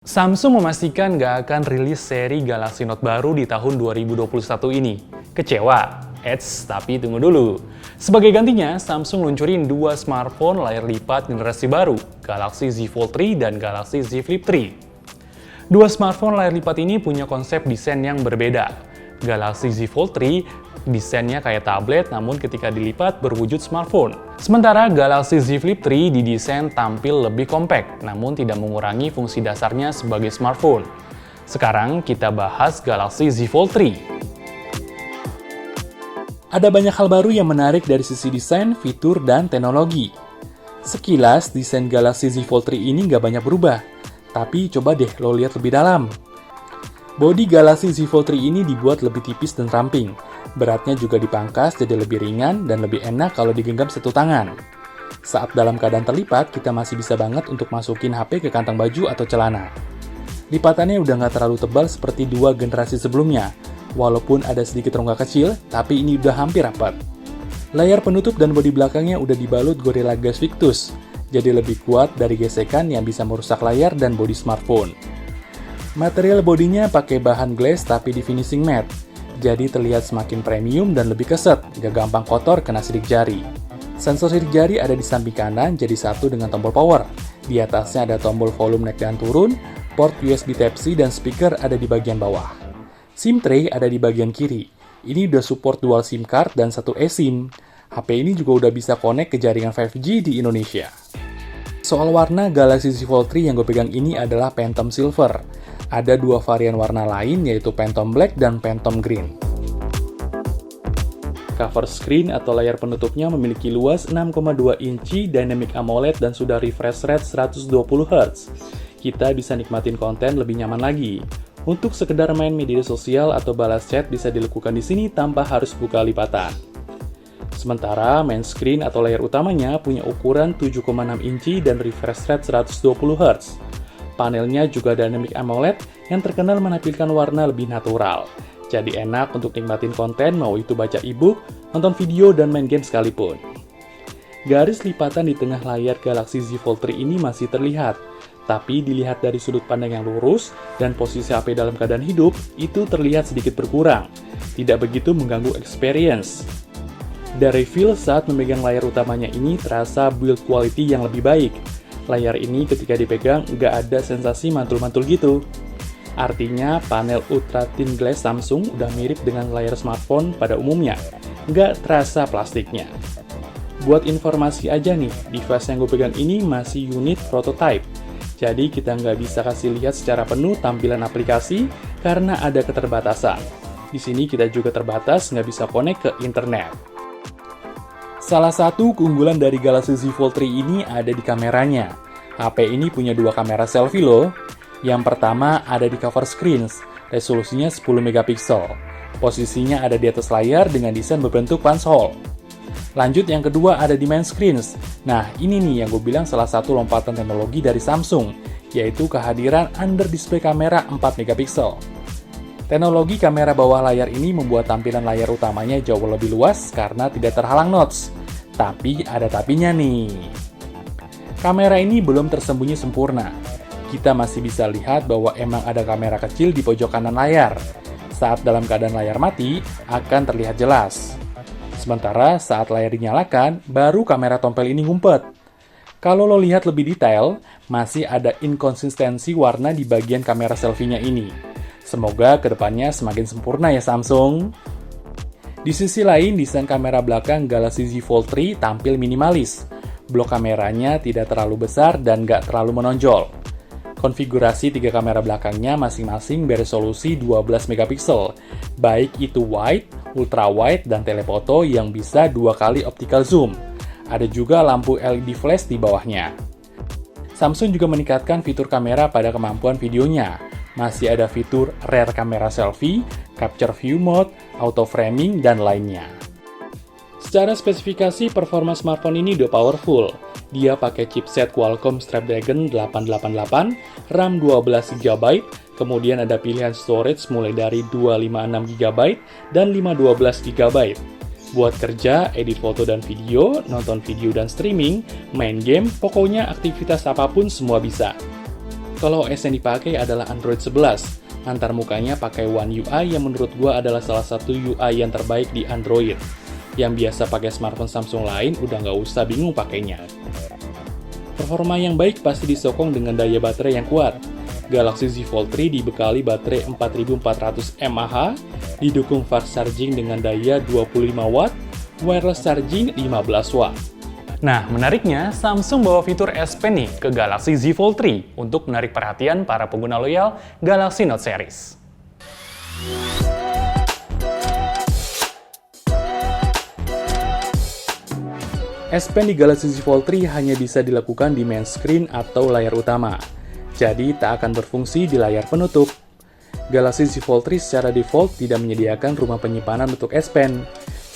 Samsung memastikan nggak akan rilis seri Galaxy Note baru di tahun 2021 ini. Kecewa? Eits, tapi tunggu dulu. Sebagai gantinya, Samsung luncurin dua smartphone layar lipat generasi baru, Galaxy Z Fold 3 dan Galaxy Z Flip 3. Dua smartphone layar lipat ini punya konsep desain yang berbeda. Galaxy Z Fold 3 desainnya kayak tablet, namun ketika dilipat berwujud smartphone. Sementara Galaxy Z Flip 3 didesain tampil lebih kompak, namun tidak mengurangi fungsi dasarnya sebagai smartphone. Sekarang kita bahas Galaxy Z Fold 3. Ada banyak hal baru yang menarik dari sisi desain, fitur, dan teknologi. Sekilas, desain Galaxy Z Fold 3 ini nggak banyak berubah, tapi coba deh lo lihat lebih dalam. Bodi Galaxy Z Fold 3 ini dibuat lebih tipis dan ramping. Beratnya juga dipangkas jadi lebih ringan dan lebih enak kalau digenggam satu tangan. Saat dalam keadaan terlipat, kita masih bisa banget untuk masukin HP ke kantong baju atau celana. Lipatannya udah nggak terlalu tebal seperti dua generasi sebelumnya. Walaupun ada sedikit rongga kecil, tapi ini udah hampir rapat. Layar penutup dan bodi belakangnya udah dibalut Gorilla Glass Victus, jadi lebih kuat dari gesekan yang bisa merusak layar dan bodi smartphone. Material bodinya pakai bahan glass tapi di finishing matte, jadi terlihat semakin premium dan lebih keset, gak gampang kotor kena sidik jari. Sensor sidik jari ada di samping kanan jadi satu dengan tombol power. Di atasnya ada tombol volume naik dan turun, port USB Type-C dan speaker ada di bagian bawah. SIM tray ada di bagian kiri. Ini udah support dual SIM card dan satu eSIM. HP ini juga udah bisa connect ke jaringan 5G di Indonesia. Soal warna, Galaxy Z Fold 3 yang gue pegang ini adalah Phantom Silver. Ada dua varian warna lain yaitu Phantom Black dan Phantom Green. Cover screen atau layar penutupnya memiliki luas 6,2 inci Dynamic AMOLED dan sudah refresh rate 120Hz. Kita bisa nikmatin konten lebih nyaman lagi. Untuk sekedar main media sosial atau balas chat bisa dilakukan di sini tanpa harus buka lipatan. Sementara main screen atau layar utamanya punya ukuran 7,6 inci dan refresh rate 120Hz. Panelnya juga Dynamic AMOLED yang terkenal menampilkan warna lebih natural. Jadi enak untuk nikmatin konten, mau itu baca e-book, nonton video, dan main game sekalipun. Garis lipatan di tengah layar Galaxy Z Fold 3 ini masih terlihat. Tapi dilihat dari sudut pandang yang lurus dan posisi HP dalam keadaan hidup, itu terlihat sedikit berkurang. Tidak begitu mengganggu experience. Dari feel saat memegang layar utamanya ini terasa build quality yang lebih baik. Layar ini ketika dipegang nggak ada sensasi mantul-mantul gitu. Artinya panel Ultra Thin Glass Samsung udah mirip dengan layar smartphone pada umumnya. Nggak terasa plastiknya. Buat informasi aja nih, device yang gue pegang ini masih unit prototype. Jadi kita nggak bisa kasih lihat secara penuh tampilan aplikasi karena ada keterbatasan. Di sini kita juga terbatas nggak bisa connect ke internet. Salah satu keunggulan dari Galaxy Z Fold 3 ini ada di kameranya. HP ini punya dua kamera selfie loh. Yang pertama ada di cover screen, resolusinya 10 megapiksel. Posisinya ada di atas layar dengan desain berbentuk punch hole. Lanjut yang kedua ada di main screen. Nah ini nih yang gue bilang salah satu lompatan teknologi dari Samsung, yaitu kehadiran under display kamera 4 megapiksel. Teknologi kamera bawah layar ini membuat tampilan layar utamanya jauh lebih luas karena tidak terhalang notch. Tapi ada tapinya nih. Kamera ini belum tersembunyi sempurna. Kita masih bisa lihat bahwa emang ada kamera kecil di pojok kanan layar. Saat dalam keadaan layar mati, akan terlihat jelas. Sementara saat layar dinyalakan, baru kamera tompel ini ngumpet. Kalau lo lihat lebih detail, masih ada inkonsistensi warna di bagian kamera selfie-nya ini. Semoga kedepannya semakin sempurna ya Samsung. Di sisi lain, desain kamera belakang Galaxy Z Fold 3 tampil minimalis. Blok kameranya tidak terlalu besar dan nggak terlalu menonjol. Konfigurasi tiga kamera belakangnya masing-masing beresolusi 12 megapiksel, baik itu wide, ultra wide, dan telefoto yang bisa 2 kali optical zoom. Ada juga lampu LED flash di bawahnya. Samsung juga meningkatkan fitur kamera pada kemampuan videonya. Masih ada fitur rear camera selfie, capture view mode, auto framing, dan lainnya. Secara spesifikasi, performa smartphone ini udah powerful. Dia pakai chipset Qualcomm Snapdragon 888, RAM 12GB, kemudian ada pilihan storage mulai dari 256GB dan 512GB. Buat kerja, edit foto dan video, nonton video dan streaming, main game, pokoknya aktivitas apapun semua bisa. Kalau OS yang dipakai adalah Android 11. Antar mukanya pakai One UI yang menurut gua adalah salah satu UI yang terbaik di Android. Yang biasa pakai smartphone Samsung lain udah nggak usah bingung pakainya. Performa yang baik pasti disokong dengan daya baterai yang kuat. Galaxy Z Fold 3 dibekali baterai 4400 mAh, didukung fast charging dengan daya 25 watt, wireless charging 15 watt. Nah, menariknya, Samsung bawa fitur S Pen nih ke Galaxy Z Fold 3 untuk menarik perhatian para pengguna loyal Galaxy Note series. S Pen di Galaxy Z Fold 3 hanya bisa dilakukan di main screen atau layar utama, jadi tak akan berfungsi di layar penutup. Galaxy Z Fold 3 secara default tidak menyediakan rumah penyimpanan untuk S Pen.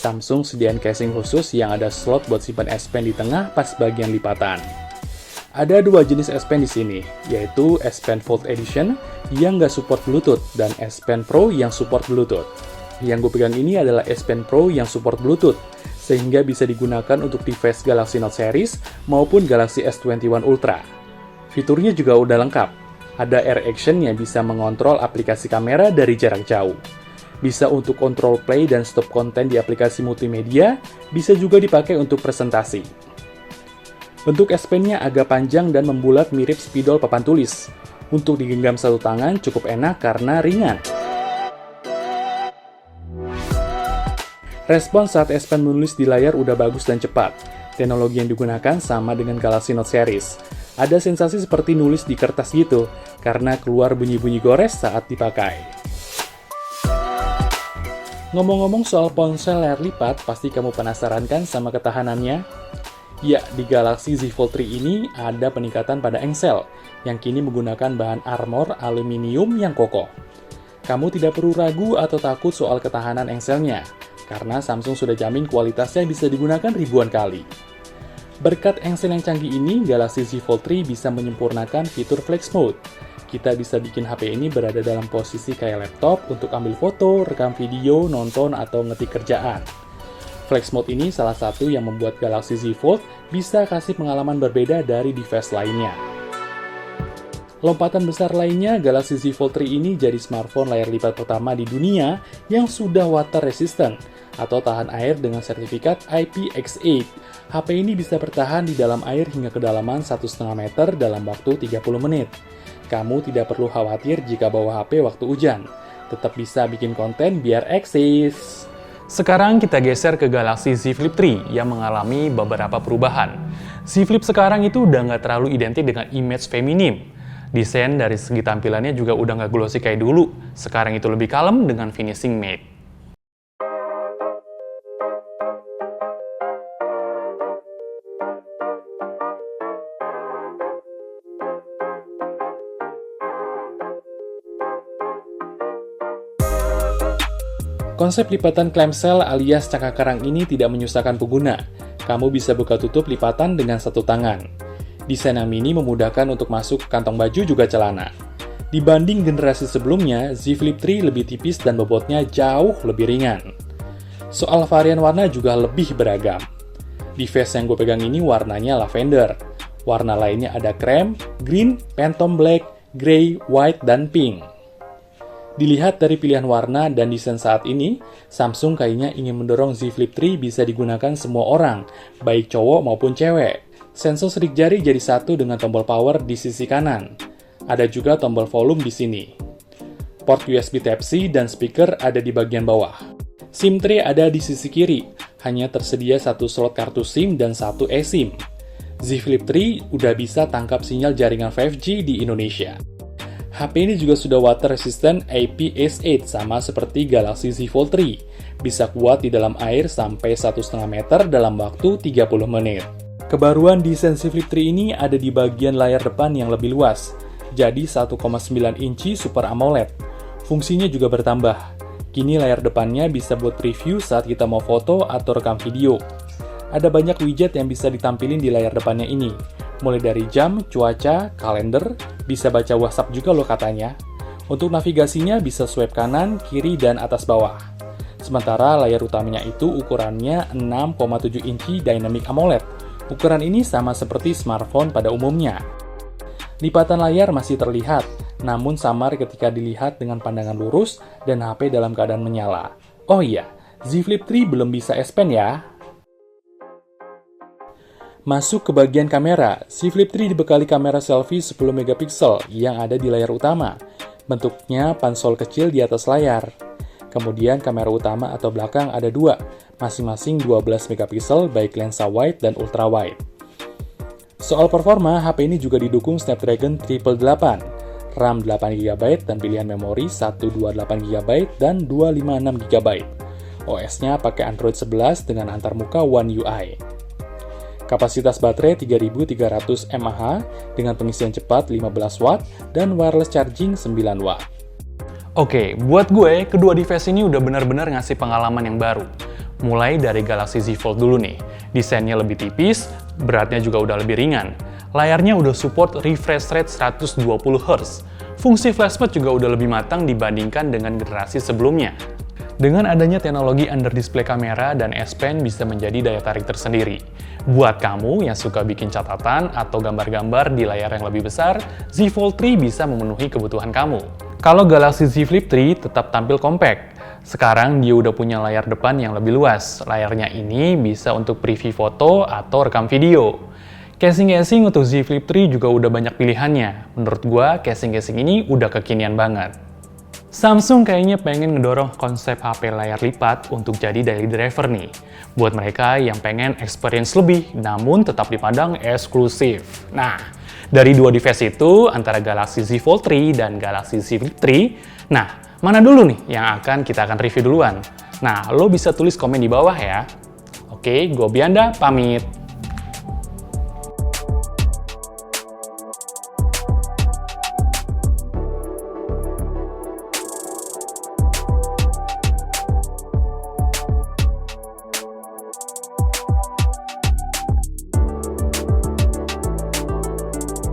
Samsung sediain casing khusus yang ada slot buat simpan S Pen di tengah pas bagian lipatan. Ada dua jenis S Pen di sini, yaitu S Pen Fold Edition yang nggak support Bluetooth dan S Pen Pro yang support Bluetooth. Yang gue pegang ini adalah S Pen Pro yang support Bluetooth, sehingga bisa digunakan untuk device Galaxy Note series maupun Galaxy S21 Ultra. Fiturnya juga udah lengkap. Ada Air Action yang bisa mengontrol aplikasi kamera dari jarak jauh. Bisa untuk kontrol play dan stop konten di aplikasi multimedia, bisa juga dipakai untuk presentasi. Bentuk S Pen-nya agak panjang dan membulat mirip spidol papan tulis. Untuk digenggam satu tangan cukup enak karena ringan. Respon saat S Pen menulis di layar udah bagus dan cepat. Teknologi yang digunakan sama dengan Galaxy Note series. Ada sensasi seperti nulis di kertas gitu, karena keluar bunyi-bunyi gores saat dipakai. Ngomong-ngomong soal ponsel layar lipat, pasti kamu penasaran kan sama ketahanannya? Ya, di Galaxy Z Fold 3 ini ada peningkatan pada engsel, yang kini menggunakan bahan armor aluminium yang kokoh. Kamu tidak perlu ragu atau takut soal ketahanan engselnya, karena Samsung sudah jamin kualitasnya bisa digunakan ribuan kali. Berkat engsel yang canggih ini, Galaxy Z Fold 3 bisa menyempurnakan fitur Flex Mode. Kita bisa bikin HP ini berada dalam posisi kayak laptop untuk ambil foto, rekam video, nonton, atau ngetik kerjaan. Flex Mode ini salah satu yang membuat Galaxy Z Fold bisa kasih pengalaman berbeda dari device lainnya. Lompatan besar lainnya, Galaxy Z Fold 3 ini jadi smartphone layar lipat pertama di dunia yang sudah water resistant atau tahan air dengan sertifikat IPX8. HP ini bisa bertahan di dalam air hingga kedalaman 1,5 meter dalam waktu 30 menit. Kamu tidak perlu khawatir jika bawa HP waktu hujan. Tetap bisa bikin konten biar eksis. Sekarang kita geser ke Galaxy Z Flip 3 yang mengalami beberapa perubahan. Z Flip sekarang itu udah nggak terlalu identik dengan image feminim. Desain dari segi tampilannya juga udah nggak glossy kayak dulu. Sekarang itu lebih kalem dengan finishing matte. Konsep lipatan clamshell alias cakar karang ini tidak menyusahkan pengguna. Kamu bisa buka tutup lipatan dengan satu tangan. Desain yang mini memudahkan untuk masuk ke kantong baju juga celana. Dibanding generasi sebelumnya, Z Flip 3 lebih tipis dan bobotnya jauh lebih ringan. Soal varian warna juga lebih beragam. Device yang gue pegang ini warnanya lavender. Warna lainnya ada krem, green, phantom black, grey, white, dan pink. Dilihat dari pilihan warna dan desain saat ini, Samsung kayaknya ingin mendorong Z Flip 3 bisa digunakan semua orang, baik cowok maupun cewek. Sensor sidik jari jadi satu dengan tombol power di sisi kanan. Ada juga tombol volume di sini. Port USB Type-C dan speaker ada di bagian bawah. SIM tray ada di sisi kiri, hanya tersedia satu slot kartu SIM dan satu eSIM. Z Flip 3 udah bisa tangkap sinyal jaringan 5G di Indonesia. HP ini juga sudah water resistant IPX8 sama seperti Galaxy Z Fold 3. Bisa kuat di dalam air sampai 1,5 meter dalam waktu 30 menit. Kebaruan desain Z Flip 3 ini ada di bagian layar depan yang lebih luas, jadi 1,9 inci Super AMOLED. Fungsinya juga bertambah. Kini layar depannya bisa buat preview saat kita mau foto atau rekam video. Ada banyak widget yang bisa ditampilin di layar depannya ini. Mulai dari jam, cuaca, kalender, bisa baca WhatsApp juga loh katanya. Untuk navigasinya bisa swipe kanan, kiri, dan atas bawah. Sementara layar utamanya itu ukurannya 6,7 inci Dynamic AMOLED. Ukuran ini sama seperti smartphone pada umumnya. Lipatan layar masih terlihat, namun samar ketika dilihat dengan pandangan lurus dan HP dalam keadaan menyala. Oh iya, Z Flip 3 belum bisa S Pen ya. Masuk ke bagian kamera, Z Flip 3 dibekali kamera selfie 10 megapiksel yang ada di layar utama. Bentuknya pansol kecil di atas layar. Kemudian kamera utama atau belakang ada dua, masing-masing 12 megapiksel baik lensa wide dan ultra wide. Soal performa, HP ini juga didukung Snapdragon 888, RAM 8GB dan pilihan memori 128GB dan 256GB. OS-nya pakai Android 11 dengan antarmuka One UI. Kapasitas baterai 3300 mAh dengan pengisian cepat 15 watt dan wireless charging 9 watt. Oke, buat gue, kedua device ini udah benar-benar ngasih pengalaman yang baru. Mulai dari Galaxy Z Fold dulu nih. Desainnya lebih tipis, beratnya juga udah lebih ringan. Layarnya udah support refresh rate 120Hz. Fungsi flash mode juga udah lebih matang dibandingkan dengan generasi sebelumnya. Dengan adanya teknologi under display kamera dan S Pen bisa menjadi daya tarik tersendiri. Buat kamu yang suka bikin catatan atau gambar-gambar di layar yang lebih besar, Z Fold 3 bisa memenuhi kebutuhan kamu. Kalau Galaxy Z Flip 3 tetap tampil compact. Sekarang dia udah punya layar depan yang lebih luas. Layarnya ini bisa untuk preview foto atau rekam video. Casing-casing untuk Z Flip 3 juga udah banyak pilihannya. Menurut gua, casing-casing ini udah kekinian banget. Samsung kayaknya pengen ngedorong konsep HP layar lipat untuk jadi daily driver nih. Buat mereka yang pengen experience lebih, namun tetap dipandang eksklusif. Nah, dari dua device itu, antara Galaxy Z Fold 3 dan Galaxy Z Flip 3, nah, mana dulu nih yang kita akan review duluan? Nah, lo bisa tulis komen di bawah ya. Oke, gue Bianda, pamit.